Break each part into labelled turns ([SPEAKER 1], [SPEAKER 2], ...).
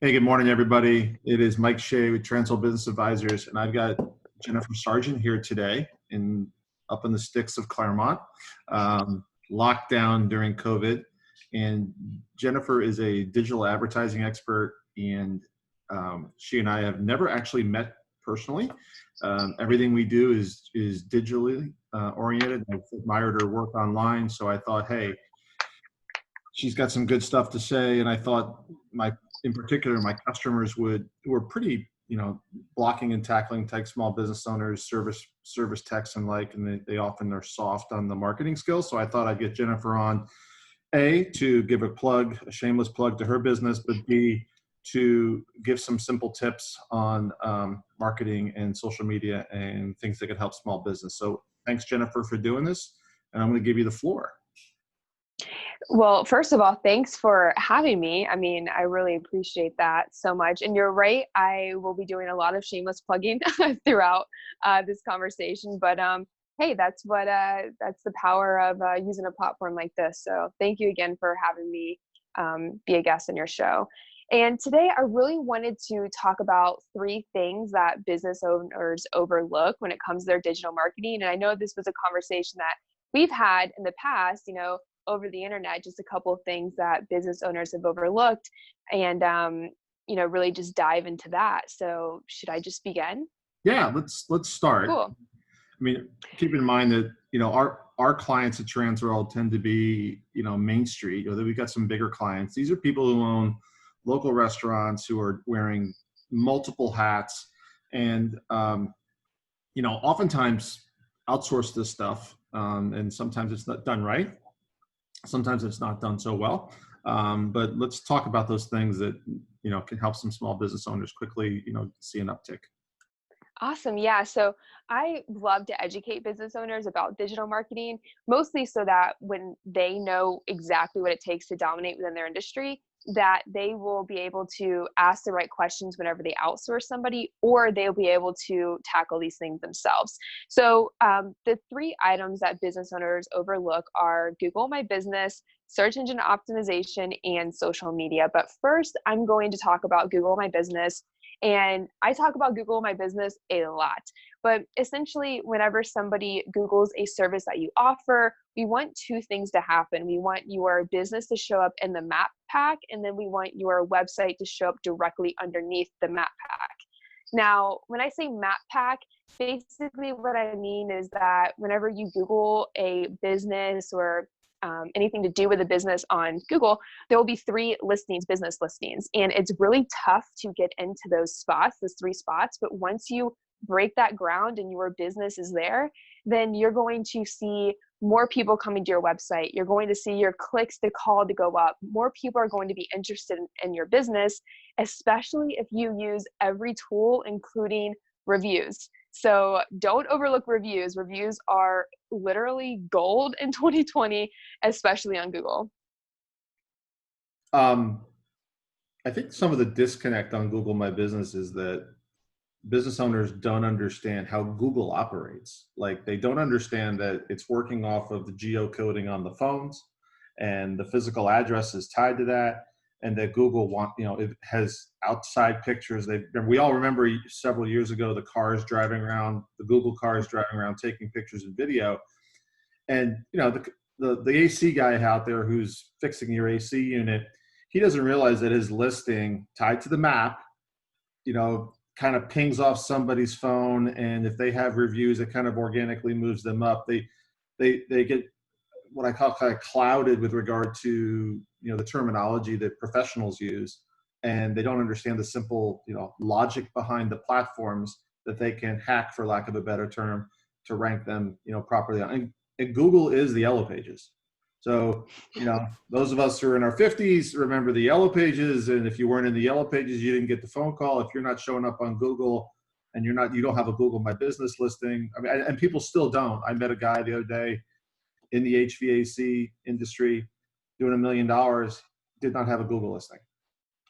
[SPEAKER 1] Hey, good morning, everybody. It is Mike Shea with Transworld Business Advisors, and I've got Jennifer Sargeant here today up in the sticks of Claremont, locked down during COVID. And Jennifer is a digital advertising expert, and she and I have never actually met personally. Everything we do is digitally oriented. I've admired her work online, so I thought, hey, she's got some good stuff to say, and I thought in particular, my customers who are pretty, blocking and tackling type small business owners, service techs and they often are soft on the marketing skills. So I thought I'd get Jennifer on, A, to give a shameless plug to her business, but B, to give some simple tips on marketing and social media and things that could help small business. So thanks, Jennifer, for doing this, and I'm going to give you the floor.
[SPEAKER 2] Well, first of all, thanks for having me. I mean, I really appreciate that so much. And you're right, I will be doing a lot of shameless plugging throughout this conversation. But hey, that's the power of using a platform like this. So thank you again for having me be a guest on your show. And today I really wanted to talk about 3 things that business owners overlook when it comes to their digital marketing. And I know this was a conversation that we've had in the past, over the internet, just a couple of things that business owners have overlooked, and really just dive into that. So should I just begin?
[SPEAKER 1] Yeah, let's start.
[SPEAKER 2] Cool.
[SPEAKER 1] I mean, keep in mind that our clients at Transworld tend to be Main Street, or that we've got some bigger clients. These are people who own local restaurants who are wearing multiple hats, and oftentimes outsource this stuff, and sometimes it's not done right. Sometimes it's not done so well, but let's talk about those things that can help some small business owners quickly see an uptick.
[SPEAKER 2] Awesome. Yeah. So I love to educate business owners about digital marketing, mostly so that when they know exactly what it takes to dominate within their industry, that they will be able to ask the right questions whenever they outsource somebody, or they'll be able to tackle these things themselves. So the 3 items that business owners overlook are Google My Business, search engine optimization, and social media. But first, I'm going to talk about Google My Business. And I talk about Google My Business a lot, but essentially whenever somebody Googles a service that you offer, we want 2 things to happen. We want your business to show up in the map pack, and then we want your website to show up directly underneath the map pack. Now, when I say map pack, basically what I mean is that whenever you Google a business or anything to do with a business on Google, there will be 3 listings, business listings. And it's really tough to get into those 3 spots. But once you break that ground and your business is there, then you're going to see more people coming to your website. You're going to see your clicks to call to go up. More people are going to be interested in your business, especially if you use every tool, including reviews. So don't overlook reviews. Reviews are literally gold in 2020, especially on Google.
[SPEAKER 1] I think some of the disconnect on Google My Business is that business owners don't understand how Google operates. Like, they don't understand that it's working off of the geocoding on the phones, and the physical address is tied to that. And that Google it has outside pictures. We all remember several years ago, the Google cars driving around, taking pictures and video. And, the AC guy out there who's fixing your AC unit, he doesn't realize that his listing tied to the map, kind of pings off somebody's phone. And if they have reviews, it kind of organically moves them up. They get what I call kind of clouded with regard to the terminology that professionals use, and they don't understand the simple logic behind the platforms that they can hack, for lack of a better term, to rank them properly. And Google is the Yellow Pages. So those of us who are in our 50s remember the Yellow Pages, and if you weren't in the Yellow Pages, you didn't get the phone call. If you're not showing up on Google and you don't have a Google My Business listing, and people still don't. I met a guy the other day in the HVAC industry doing $1 million, did not have a Google listing.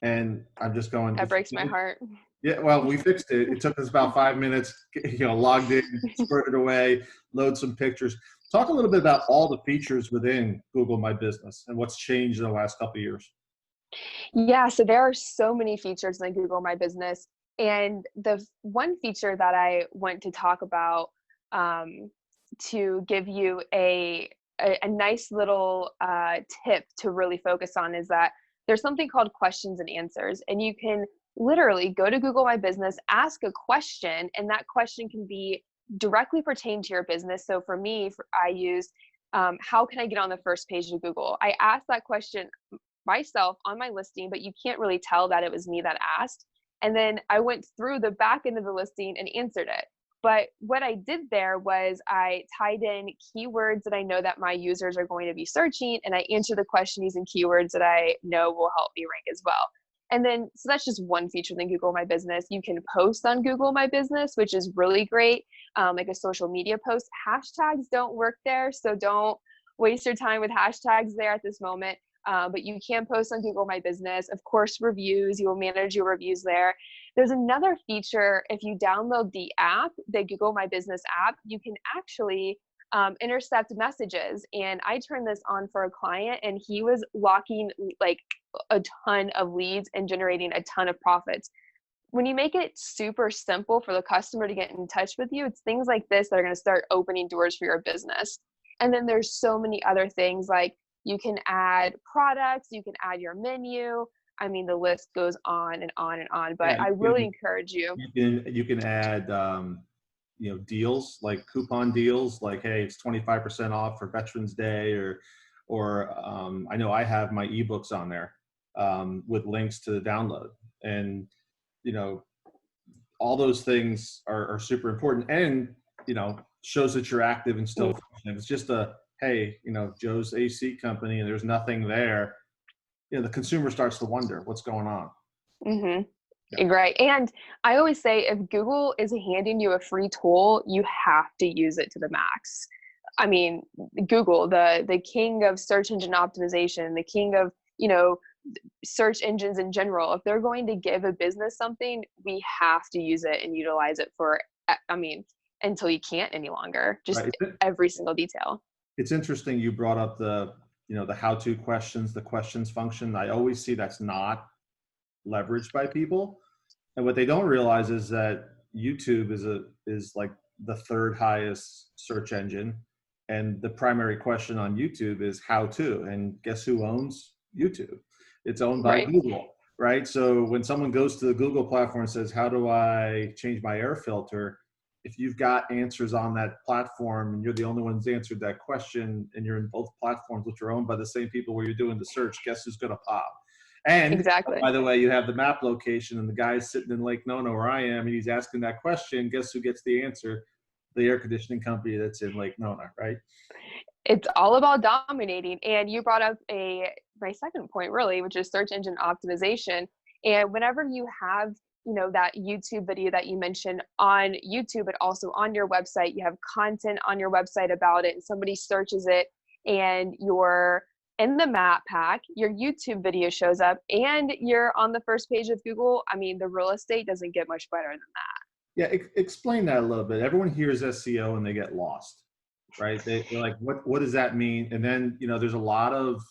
[SPEAKER 1] And I'm just going,
[SPEAKER 2] that breaks my heart.
[SPEAKER 1] Yeah, well, we fixed it. It took us about 5 minutes, logged in, squirted away, load some pictures. Talk a little bit about all the features within Google My Business and what's changed in the last couple of years.
[SPEAKER 2] Yeah, so there are so many features in Google My Business. And the one feature that I want to talk about, um, to give you a nice little tip to really focus on, is that there's something called questions and answers. And you can literally go to Google My Business, ask a question, and that question can be directly pertained to your business. So for me, I use, how can I get on the first page of Google? I asked that question myself on my listing, but you can't really tell that it was me that asked. And then I went through the back end of the listing and answered it. But what I did there was I tied in keywords that I know that my users are going to be searching, and I answer the question using keywords that I know will help me rank as well. And then, so that's just one feature in Google My Business. You can post on Google My Business, which is really great, like a social media post. Hashtags don't work there, so don't waste your time with hashtags there at this moment. But you can post on Google My Business. Of course, reviews, you will manage your reviews there. There's another feature. If you download the app, the Google My Business app, you can actually intercept messages. And I turned this on for a client, and he was locking like a ton of leads and generating a ton of profits. When you make it super simple for the customer to get in touch with you, it's things like this that are going to start opening doors for your business. And then there's so many other things, like you can add products, you can add your menu. I mean, the list goes on and on and on, but
[SPEAKER 1] Yeah,
[SPEAKER 2] I really encourage you.
[SPEAKER 1] you can add deals, like coupon deals, like, hey, it's 25% off for Veterans Day, or I know I have my ebooks on there with links to the download, and you know all those things are super important, and shows that you're active and still functioning. If it's just a, hey, Joe's AC company and there's nothing there, the consumer starts to wonder what's going on.
[SPEAKER 2] Mm-hmm.
[SPEAKER 1] Yeah.
[SPEAKER 2] Right. And I always say, if Google is handing you a free tool, you have to use it to the max. I mean, Google, the king of search engine optimization, the king of, search engines in general, if they're going to give a business something, we have to use it and utilize it for, I mean, until you can't any longer, just
[SPEAKER 1] Right.
[SPEAKER 2] every single detail.
[SPEAKER 1] It's interesting you brought up the how-to questions, the questions function. I always see that's not leveraged by people. And what they don't realize is that YouTube is like the third highest search engine. And the primary question on YouTube is how to. And guess who owns YouTube? It's owned by
[SPEAKER 2] Right.
[SPEAKER 1] Google, right? So when someone goes to the Google platform and says, how do I change my air filter? If you've got answers on that platform and you're the only ones answered that question, and you're in both platforms which are owned by the same people where you're doing the search, guess who's going to pop? And
[SPEAKER 2] Exactly.
[SPEAKER 1] by the way, you have the map location, and the guy's sitting in Lake Nona where I am, and he's asking that question. Guess who gets the answer? The air conditioning company that's in Lake Nona, right?
[SPEAKER 2] It's all about dominating. And you brought up my second point, really, which is search engine optimization. And whenever you have, that YouTube video that you mentioned on YouTube, but also on your website, you have content on your website about it, and somebody searches it, and you're in the map pack, your YouTube video shows up, and you're on the first page of Google. I mean, the real estate doesn't get much better than that.
[SPEAKER 1] Yeah, explain that a little bit. Everyone hears SEO and they get lost, right? They're like, what does that mean? And then there's a lot of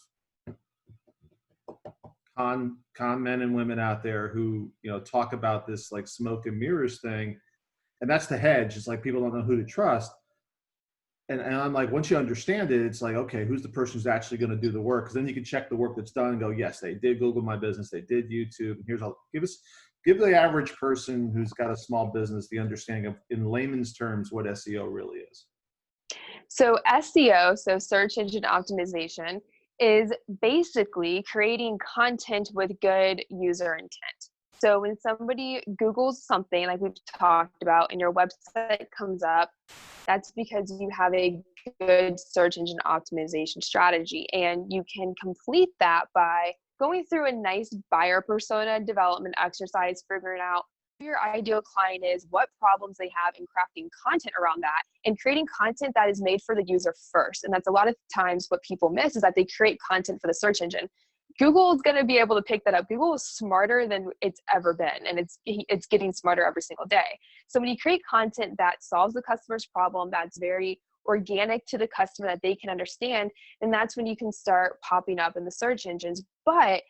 [SPEAKER 1] con men and women out there who talk about this like smoke and mirrors thing, and that's the hedge. It's like people don't know who to trust. And I'm like, once you understand it, it's like, okay, who's the person who's actually going to do the work? Because then you can check the work that's done and go, yes, they did Google My Business, they did YouTube. And here's how, give the average person who's got a small business the understanding of, in layman's terms, what SEO really is.
[SPEAKER 2] So SEO, so search engine optimization, is basically creating content with good user intent. So when somebody Googles something like we've talked about and your website comes up, that's because you have a good search engine optimization strategy. And you can complete that by going through a nice buyer persona development exercise, figuring out who your ideal client is, what problems they have, and crafting content around that, and creating content that is made for the user first. And that's a lot of times what people miss, is that they create content for the search engine. Google is going to be able to pick that up. Google is smarter than it's ever been, and it's getting smarter every single day. So when you create content that solves the customer's problem, that's very organic to the customer, that they can understand, and that's when you can start popping up in the search engines. But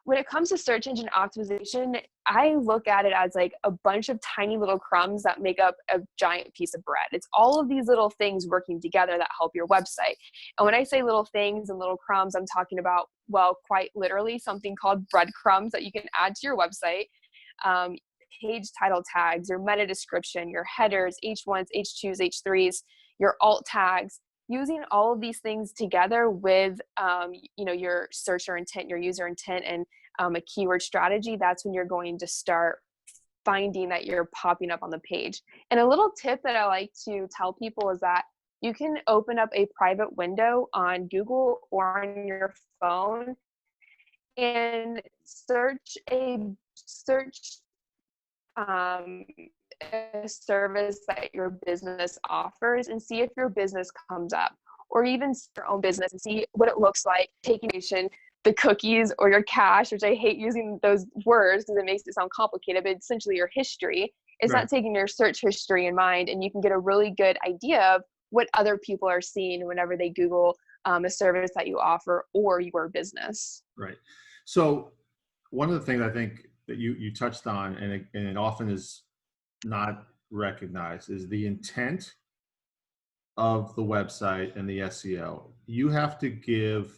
[SPEAKER 2] when it comes to search engine optimization, I look at it as like a bunch of tiny little crumbs that make up a giant piece of bread. It's all of these little things working together that help your website. And when I say little things and little crumbs, I'm talking about, well, quite literally something called breadcrumbs that you can add to your website. Um, Page title tags, your meta description, your headers, H1s, H2s, H3s, your alt tags, using all of these things together with your searcher intent, your user intent, and a keyword strategy. That's when you're going to start finding that you're popping up on the page. And a little tip that I like to tell people is that you can open up a private window on Google or on your phone and search um, a service that your business offers and see if your business comes up, or even your own business and see what it looks like taking the cookies or your cache, which I hate using those words because it makes it sound complicated, but essentially your history. It's
[SPEAKER 1] Right.
[SPEAKER 2] not taking your search history in mind, and you can get a really good idea of what other people are seeing whenever they Google a service that you offer or your business.
[SPEAKER 1] Right. So one of the things I think that you touched on, and it often is not recognized, is the intent of the website and the SEO. You have to give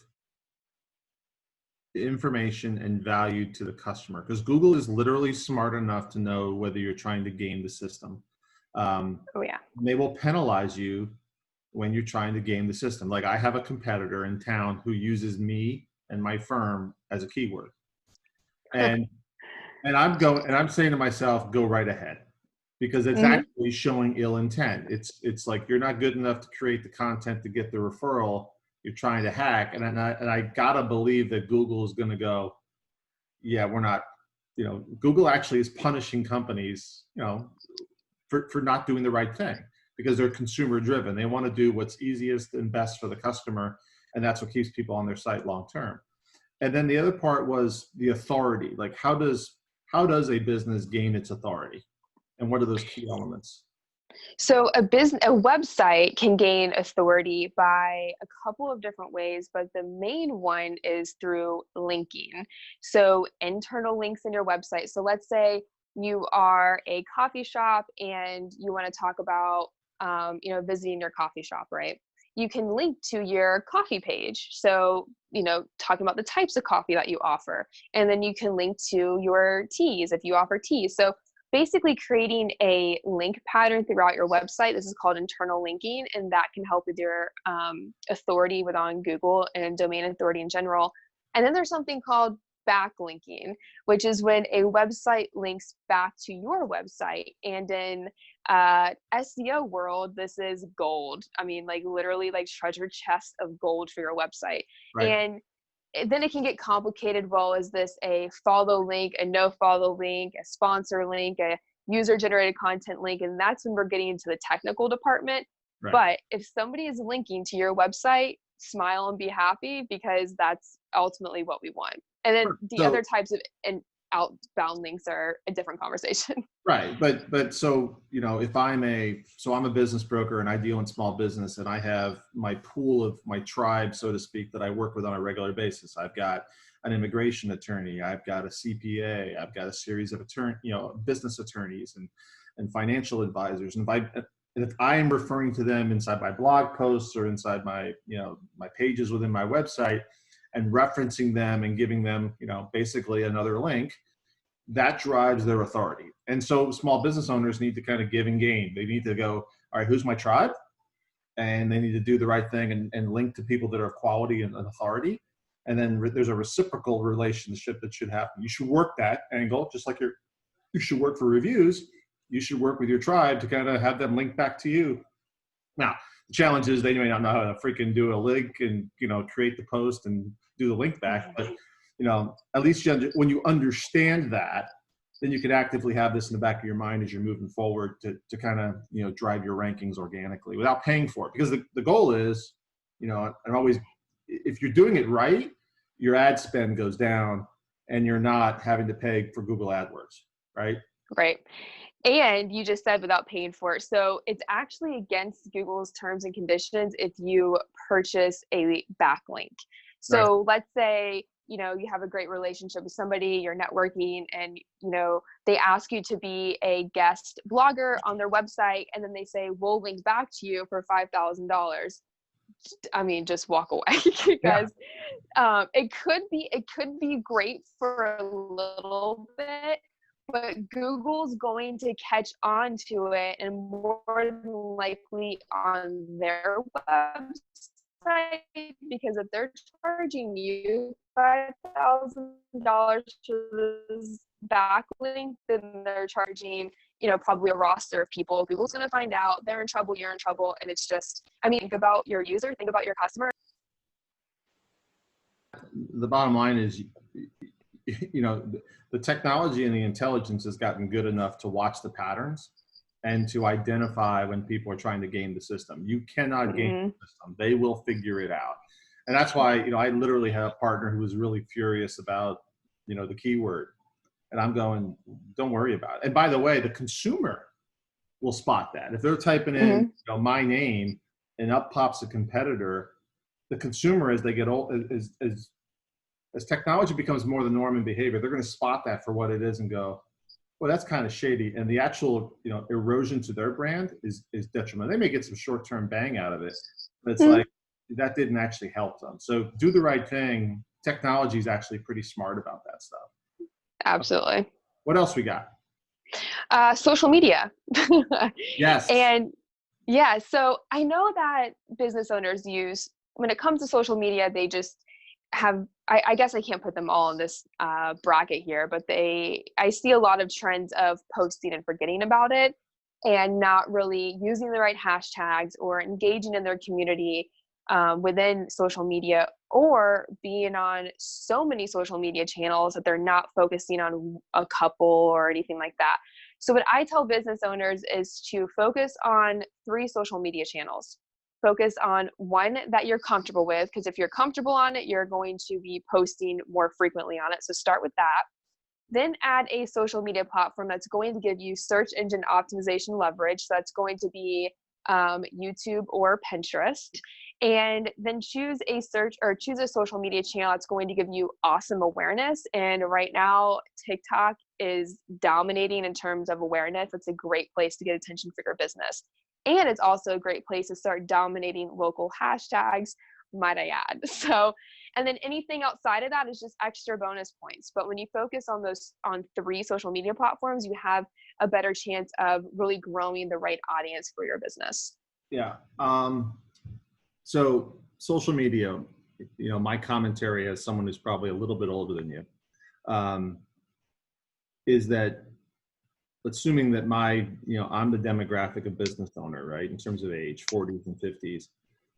[SPEAKER 1] information and value to the customer, because Google is literally smart enough to know whether you're trying to game the system.
[SPEAKER 2] Oh yeah.
[SPEAKER 1] They will penalize you when you're trying to game the system. Like, I have a competitor in town who uses me and my firm as a keyword, and I'm saying to myself, go right ahead, because it's
[SPEAKER 2] Hmm.
[SPEAKER 1] actually showing ill intent. It's like, you're not good enough to create the content to get the referral. You're trying to hack, and I gotta believe that Google is going to go, yeah, we're not. Google actually is punishing companies, for not doing the right thing, because they're consumer driven. They want to do what's easiest and best for the customer, and that's what keeps people on their site long term. And then the other part was the authority. Like, how does a business gain its authority, and what are those key elements?
[SPEAKER 2] So a website can gain authority by a couple of different ways, but the main one is through linking. So internal links in your website. So let's say you are a coffee shop and you want to talk about visiting your coffee shop, right? You can link to your coffee page. So, talking about the types of coffee that you offer. And then you can link to your teas if you offer teas. So basically creating a link pattern throughout your website. This is called internal linking, and that can help with your authority within Google and domain authority in general. And then there's something called backlinking, which is when a website links back to your website. And in SEO world, this is gold. I mean, like literally like treasure chest of gold for your website.
[SPEAKER 1] Right.
[SPEAKER 2] And then it can get complicated. Well, is this a follow link, a no follow link, a sponsor link, a user generated content link? And that's when we're getting into the technical department.
[SPEAKER 1] Right.
[SPEAKER 2] But if somebody is linking to your website, smile and be happy, because that's ultimately what we want. And then the
[SPEAKER 1] So
[SPEAKER 2] other types of outbound links are a different conversation.
[SPEAKER 1] right, but so, if I'm a business broker and I deal in small business, and I have my pool of my tribe, so to speak, that I work with on a regular basis. I've got an immigration attorney, I've got a CPA, I've got a series of business attorneys and financial advisors. And if I am referring to them inside my blog posts or inside my my pages within my website, and referencing them and giving them basically another link, that drives their authority. And so small business owners need to kind of give and gain. They need to go, all right, who's my tribe? And they need to do the right thing and link to people that are of quality and authority. And then there's a reciprocal relationship that should happen. You should work that angle, just like you should work for reviews. You should work with your tribe to kind of have them link back to you. Now, the challenge is they may not know how to freaking do a link and create the post and do the link back, but at least when you understand that, then you can actively have this in the back of your mind as you're moving forward to kind of drive your rankings organically without paying for it. Because the goal is, and always, if you're doing it right, your ad spend goes down and you're not having to pay for Google AdWords, right?
[SPEAKER 2] Right. And you just said without paying for it. So it's actually against Google's terms and conditions if you purchase a backlink.
[SPEAKER 1] Right.
[SPEAKER 2] So let's say you have a great relationship with somebody, you're networking, and they ask you to be a guest blogger on their website, and then they say, we'll link back to you for $5,000. I mean, just walk away
[SPEAKER 1] Yeah.
[SPEAKER 2] because it could be great for a little bit, but Google's going to catch on to it, and more than likely on their website, because if they're charging you $5,000 for this backlink, then they're charging, probably a roster of people. Google's going to find out, they're in trouble, you're in trouble. And it's just, I mean, think about your user, think about your customer.
[SPEAKER 1] The bottom line is, the technology and the intelligence has gotten good enough to watch the patterns and to identify when people are trying to game the system. You cannot game the system. They will figure it out. And that's why, I literally had a partner who was really furious about, the keyword. And I'm going, don't worry about it. And by the way, the consumer will spot that. If they're typing in, my name, and up pops a competitor, the consumer, as they get old, as technology becomes more the norm in behavior, they're going to spot that for what it is and go, well, that's kind of shady. And the actual, erosion to their brand is detrimental. They may get some short-term bang out of it, but it's like, that didn't actually help them. So do the right thing. Technology is actually pretty smart about that stuff.
[SPEAKER 2] Absolutely.
[SPEAKER 1] Okay. What else we got?
[SPEAKER 2] Social media.
[SPEAKER 1] Yes.
[SPEAKER 2] And yeah, so I know that business owners use, when it comes to social media, they just have, I guess I can't put them all in this bracket here, but I see a lot of trends of posting and forgetting about it, and not really using the right hashtags or engaging in their community within social media, or being on so many social media channels that they're not focusing on a couple or anything like that. So what I tell business owners is to focus on 3 social media channels. Focus on one that you're comfortable with, because if you're comfortable on it, you're going to be posting more frequently on it. So start with that. Then add a social media platform that's going to give you search engine optimization leverage. So that's going to be YouTube or Pinterest. And then choose a social media channel that's going to give you awesome awareness. And right now, TikTok is dominating in terms of awareness. It's a great place to get attention for your business. And it's also a great place to start dominating local hashtags, might I add. So, and then anything outside of that is just extra bonus points. But when you focus on 3 social media platforms, you have a better chance of really growing the right audience for your business.
[SPEAKER 1] Yeah. So social media, my commentary as someone who's probably a little bit older than you, is that, assuming that I'm the demographic of business owner, right? In terms of age, 40s and 50s,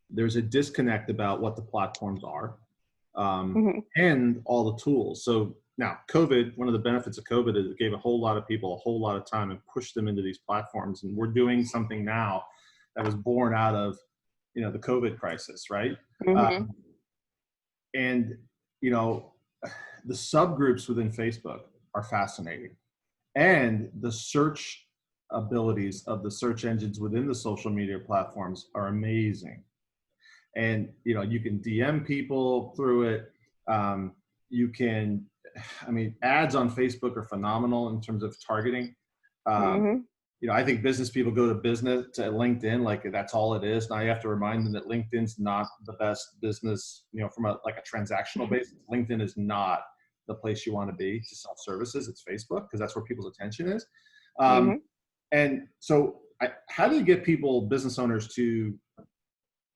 [SPEAKER 1] there's a disconnect about what the platforms are, and all the tools. So now COVID, one of the benefits of COVID is it gave a whole lot of people a whole lot of time and pushed them into these platforms. And we're doing something now that was born out of, the COVID crisis, right? And, the subgroups within Facebook are fascinating. And the search abilities of the search engines within the social media platforms are amazing. And, you can DM people through it. Ads on Facebook are phenomenal in terms of targeting. I think business people go to LinkedIn, like that's all it is. Now you have to remind them that LinkedIn's not the best business, from a transactional basis. LinkedIn is not the place you want to be to sell services. It's Facebook, because that's where people's attention is. And so how do you get business owners to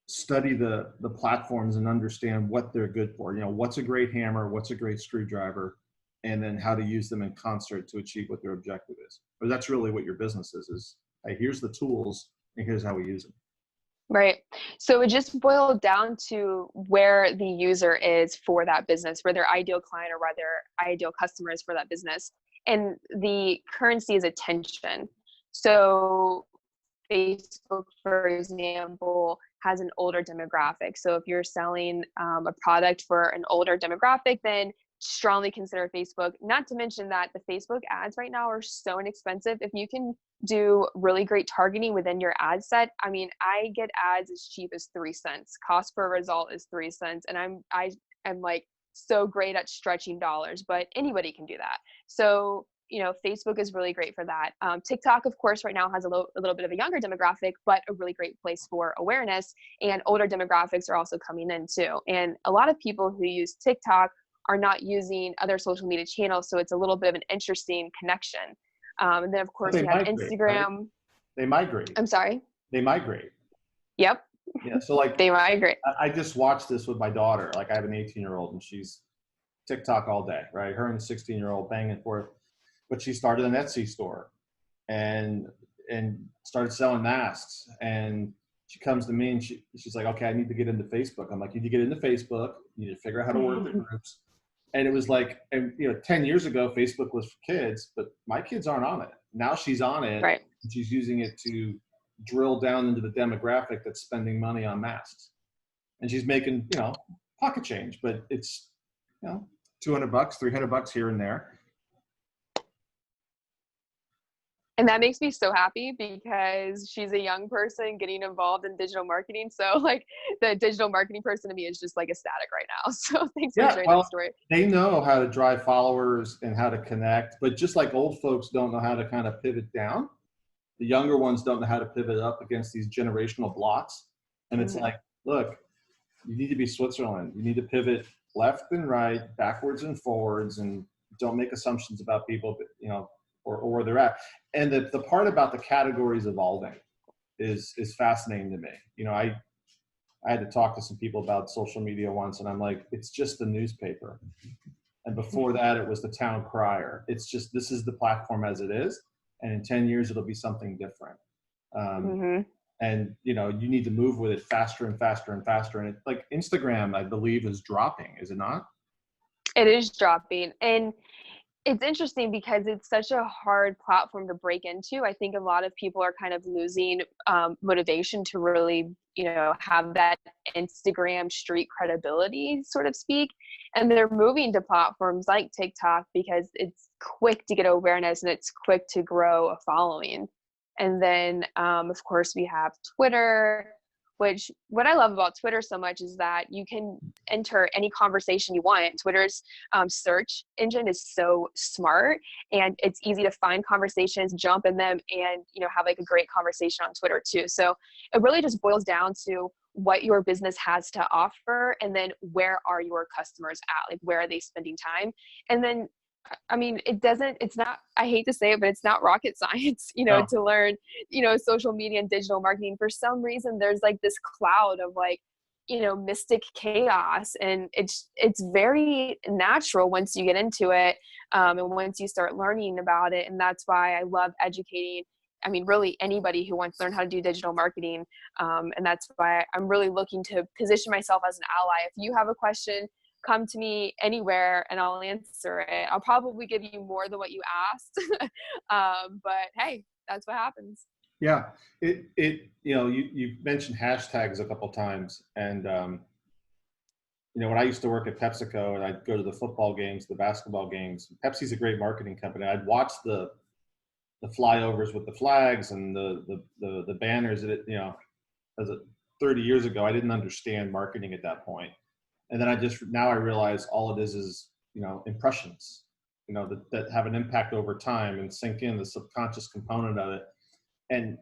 [SPEAKER 1] study the platforms and understand what they're good for? What's a great hammer, what's a great screwdriver, and then how to use them in concert to achieve what their objective is? Or that's really what your business is, hey, here's the tools and here's how we use them.
[SPEAKER 2] Right. So it just boiled down to where the user is for that business, where their ideal client or where their ideal customer is for that business. And the currency is attention. So Facebook, for example, has an older demographic. So if you're selling a product for an older demographic, then strongly consider Facebook. Not to mention that the Facebook ads right now are so inexpensive. If you can do really great targeting within your ad set, I mean, I get ads as cheap as 3 cents. Cost per result is 3 cents, and I'm like so great at stretching dollars, but anybody can do that. So, Facebook is really great for that. TikTok, of course, right now has a little bit of a younger demographic, but a really great place for awareness. And older demographics are also coming in too. And a lot of people who use TikTok are not using other social media channels. So it's a little bit of an interesting connection. And then, of
[SPEAKER 1] But
[SPEAKER 2] course,
[SPEAKER 1] they
[SPEAKER 2] we have
[SPEAKER 1] migrate, right?
[SPEAKER 2] Instagram.
[SPEAKER 1] They migrate.
[SPEAKER 2] I'm sorry.
[SPEAKER 1] They migrate.
[SPEAKER 2] Yep.
[SPEAKER 1] Yeah. So like,
[SPEAKER 2] They migrate.
[SPEAKER 1] I just watched this with my daughter. Like I have an 18-year-old and she's TikTok all day, right? Her and the 16-year-old banging forth. But she started an Etsy store and started selling masks. And she comes to me and she's like, okay, I need to get into Facebook. I'm like, you need to get into Facebook. You need to figure out how to work the groups. And it was like, and 10 years ago, Facebook was for kids, but my kids aren't on it. Now she's on it.
[SPEAKER 2] Right.
[SPEAKER 1] And she's using it to drill down into the demographic that's spending money on masks. And she's making, pocket change, but it's, $200, $300 here and there.
[SPEAKER 2] And that makes me so happy because she's a young person getting involved in digital marketing. So like the digital marketing person to me is just like ecstatic right now. So thanks for sharing that story.
[SPEAKER 1] They know how to drive followers and how to connect, but just like old folks don't know how to kind of pivot down, the younger ones don't know how to pivot up against these generational blocks. And it's like, look, you need to be Switzerland. You need to pivot left and right, backwards and forwards, and don't make assumptions about people, or where they're at. And the part about the categories evolving is fascinating to me. I had to talk to some people about social media once, and I'm like, it's just the newspaper. And before that, it was the town crier. It's just, this is the platform as it is. And in 10 years, it'll be something different. And, you need to move with it faster and faster and faster. And like Instagram, I believe, is dropping, is it not?
[SPEAKER 2] It is dropping. And it's interesting because it's such a hard platform to break into. I think a lot of people are kind of losing motivation to really, have that Instagram street credibility, sort of speak. And they're moving to platforms like TikTok because it's quick to get awareness and it's quick to grow a following. And then, of course, we have Twitter, which what I love about Twitter so much is that you can enter any conversation you want. Twitter's search engine is so smart and it's easy to find conversations, jump in them, and have like a great conversation on Twitter too. So it really just boils down to what your business has to offer, and then where are your customers at? Like, where are they spending time? And then I mean, it's not, I hate to say it, but it's not rocket science,
[SPEAKER 1] No.
[SPEAKER 2] to learn, social media and digital marketing. For some reason, there's like this cloud of like, mystic chaos, and it's very natural once you get into it. And once you start learning about it. And that's why I love educating. I mean, really anybody who wants to learn how to do digital marketing. And that's why I'm really looking to position myself as an ally. If you have a question, come to me anywhere and I'll answer it. I'll probably give you more than what you asked. But hey, that's what happens.
[SPEAKER 1] Yeah. You mentioned hashtags a couple times, and when I used to work at PepsiCo and I'd go to the football games, the basketball games, Pepsi's a great marketing company. I'd watch the flyovers with the flags and the banners that as 30 years ago, I didn't understand marketing at that point. And then now I realize all it is impressions, that have an impact over time and sink in the subconscious component of it. And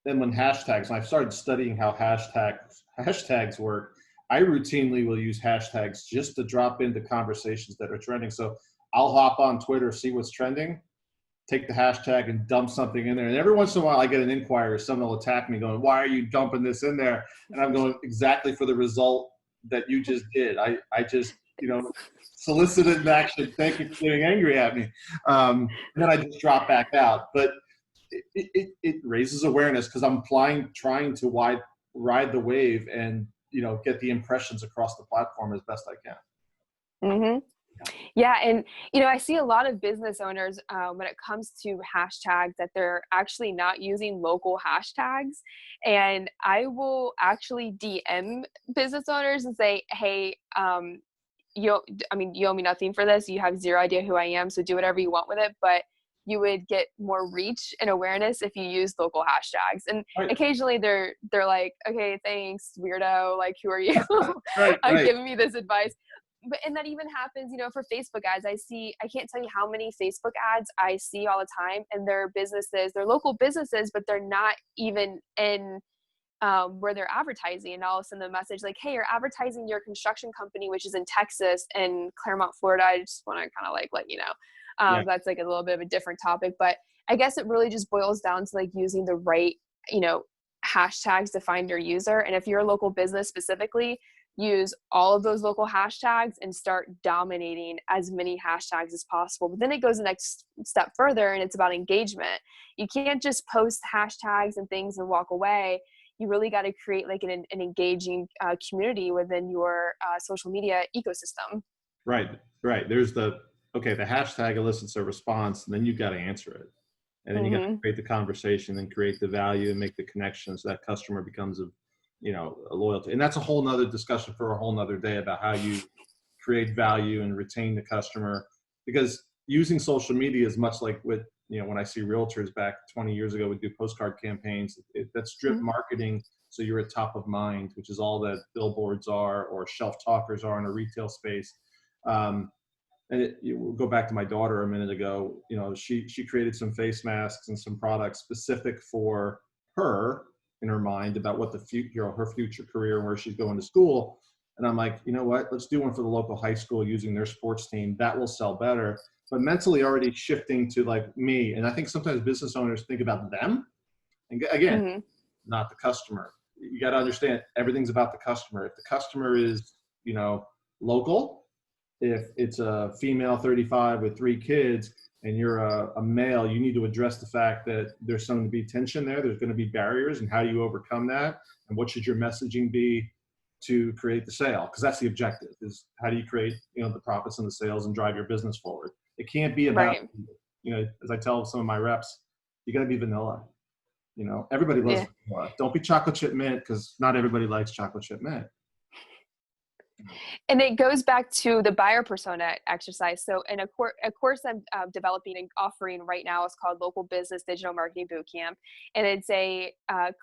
[SPEAKER 1] then when I started studying how hashtags work, I routinely will use hashtags just to drop into conversations that are trending. So I'll hop on Twitter, see what's trending, take the hashtag and dump something in there. And every once in a while I get an inquiry, someone will attack me going, why are you dumping this in there? And I'm going, exactly for the result that you just did. I just, solicited an action. Thank you for getting angry at me. And then I just drop back out. But it raises awareness because I'm trying to ride the wave and, get the impressions across the platform as best I can.
[SPEAKER 2] Mm-hmm. Yeah. And, I see a lot of business owners when it comes to hashtags that they're actually not using local hashtags. And I will actually DM business owners and say, hey, you owe me nothing for this. You have zero idea who I am. So do whatever you want with it. But you would get more reach and awareness if you use local hashtags. And occasionally they're like, okay, thanks, weirdo. Like, who are you?
[SPEAKER 1] Right.
[SPEAKER 2] Giving me this advice. and that even happens, for Facebook ads. I can't tell you how many Facebook ads I see all the time, and they're local businesses, but they're not even in where they're advertising. And all of a sudden the message like, hey, you're advertising your construction company, which is in Texas and Claremont, Florida. I just want to kind of like let you know.
[SPEAKER 1] Yeah.
[SPEAKER 2] That's like a little bit of a different topic, but I guess it really just boils down to like using the right, hashtags to find your user. And if you're a local business specifically, use all of those local hashtags and start dominating as many hashtags as possible. But then it goes the next step further, and it's about engagement. You can't just post hashtags and things and walk away. You really got to create like an engaging community within your social media ecosystem.
[SPEAKER 1] Right. There's the hashtag elicits a response, and then you've got to answer it. And then you got to create the conversation and create the value and make the connections so that customer becomes a loyalty. And that's a whole nother discussion for a whole nother day about how you create value and retain the customer, because using social media is much like with, when I see realtors back 20 years ago would do postcard campaigns, that's drip marketing. So you're at top of mind, which is all that billboards are or shelf talkers are in a retail space. And we'll go back to my daughter a minute ago. She created some face masks and some products specific for her in her mind about what the future, her future career and where she's going to school. And I'm like, you know what? Let's do one for the local high school using their sports team. That will sell better. But mentally already shifting to like me. And I think sometimes business owners think about them. And again, not the customer. You got to understand everything's about the customer. If the customer is, local, if it's a female 35 with 3 kids and you're a male, you need to address the fact that there's going to be tension there. There's going to be barriers, and how do you overcome that? And what should your messaging be to create the sale? Because that's the objective, is how do you create, the profits and the sales and drive your business forward? It can't be about, as I tell some of my reps, you got to be vanilla. Everybody loves vanilla. Don't be chocolate chip mint, because not everybody likes chocolate chip mint.
[SPEAKER 2] And it goes back to the buyer persona exercise. So in a course I'm developing and offering right now is called Local Business Digital Marketing Bootcamp. And it's a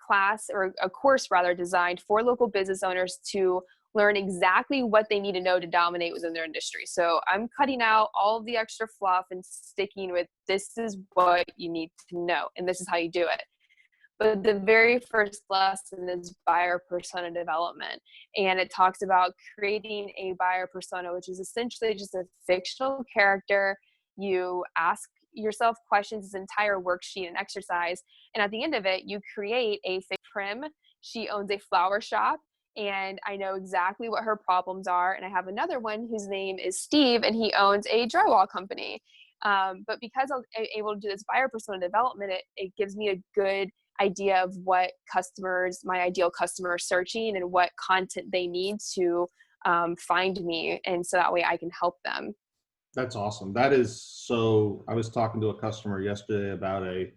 [SPEAKER 2] class, or a course rather, designed for local business owners to learn exactly what they need to know to dominate within their industry. So I'm cutting out all of the extra fluff and sticking with, this is what you need to know, and this is how you do it. But the very first lesson is buyer persona development. And it talks about creating a buyer persona, which is essentially just a fictional character. You ask yourself questions, this entire worksheet and exercise. And at the end of it, you create a fake Prim. She owns a flower shop, and I know exactly what her problems are. And I have another one whose name is Steve, and he owns a drywall company. But because I'm able to do this buyer persona development, it gives me a good idea of what my ideal customer is searching and what content they need to find me. And so that way I can help them.
[SPEAKER 1] That's awesome. That is so, I was talking to a customer yesterday about a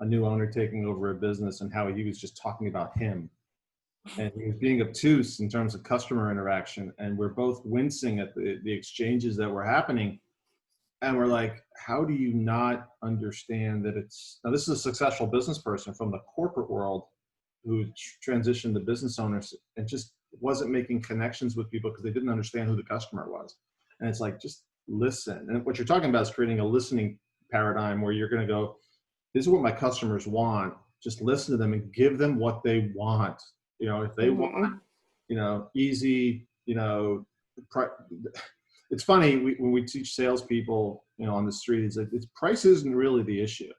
[SPEAKER 1] new owner taking over a business and how he was just talking about him. And he was being obtuse in terms of customer interaction. And we're both wincing at the exchanges that were happening. And we're like, how do you not understand that now this is a successful business person from the corporate world who transitioned to business owners and just wasn't making connections with people because they didn't understand who the customer was. And it's like, just listen. And what you're talking about is creating a listening paradigm where you're going to go, this is what my customers want. Just listen to them and give them what they want. If they want, easy, it's funny when we teach salespeople, on the street, it's price isn't really the issue.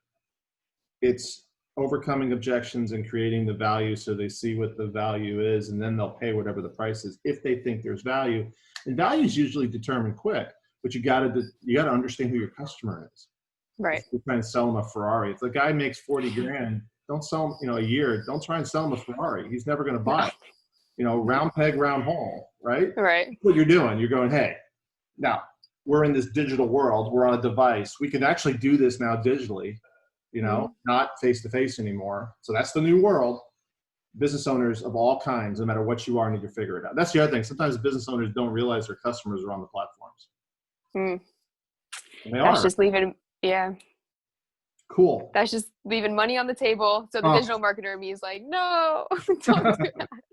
[SPEAKER 1] It's overcoming objections and creating the value so they see what the value is, and then they'll pay whatever the price is if they think there's value. And value is usually determined quick, but you got to understand who your customer is.
[SPEAKER 2] Right.
[SPEAKER 1] You're trying to sell them a Ferrari. If the guy makes 40 grand, don't sell him, a year. Don't try and sell him a Ferrari. He's never going to buy it. Round peg, round hole, right?
[SPEAKER 2] Right.
[SPEAKER 1] That's what you're doing. You're going, hey, now we're in this digital world. We're on a device. We can actually do this now digitally, not face to face anymore. So that's the new world. Business owners of all kinds, no matter what you are, need to figure it out. That's the other thing. Sometimes business owners don't realize their customers are on the platforms. And they
[SPEAKER 2] That's
[SPEAKER 1] are.
[SPEAKER 2] just leaving. Yeah.
[SPEAKER 1] Cool.
[SPEAKER 2] That's just leaving money on the table. So the
[SPEAKER 1] Oh,
[SPEAKER 2] digital marketer in me is like, no, don't do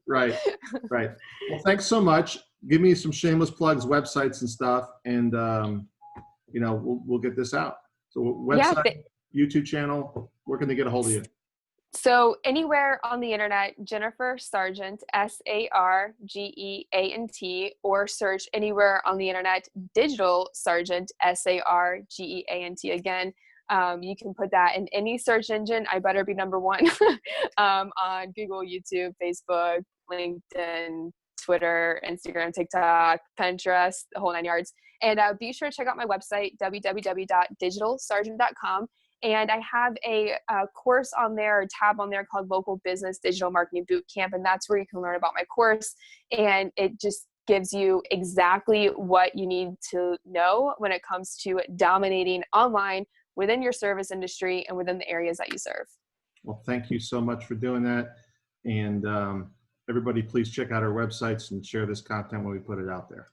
[SPEAKER 1] right,
[SPEAKER 2] that.
[SPEAKER 1] right. Well, thanks so much. Give me some shameless plugs, websites and stuff, and we'll get this out. So
[SPEAKER 2] Yeah.
[SPEAKER 1] website, YouTube channel, where can they get a hold of you?
[SPEAKER 2] So anywhere on the internet, Jennifer Sargeant, Sargeant, or search anywhere on the internet, Digital Sargeant, Sargeant. Again, you can put that in any search engine. I better be number one on Google, YouTube, Facebook, LinkedIn, Twitter, Instagram, TikTok, Pinterest, the whole 9 yards. And be sure to check out my website, www.digitalsargeant.com. And I have a course on there, a tab on there called Local Business Digital Marketing Bootcamp. And that's where you can learn about my course. And it just gives you exactly what you need to know when it comes to dominating online within your service industry and within the areas that you serve.
[SPEAKER 1] Well, thank you so much for doing that. And everybody, please check out our websites and share this content when we put it out there.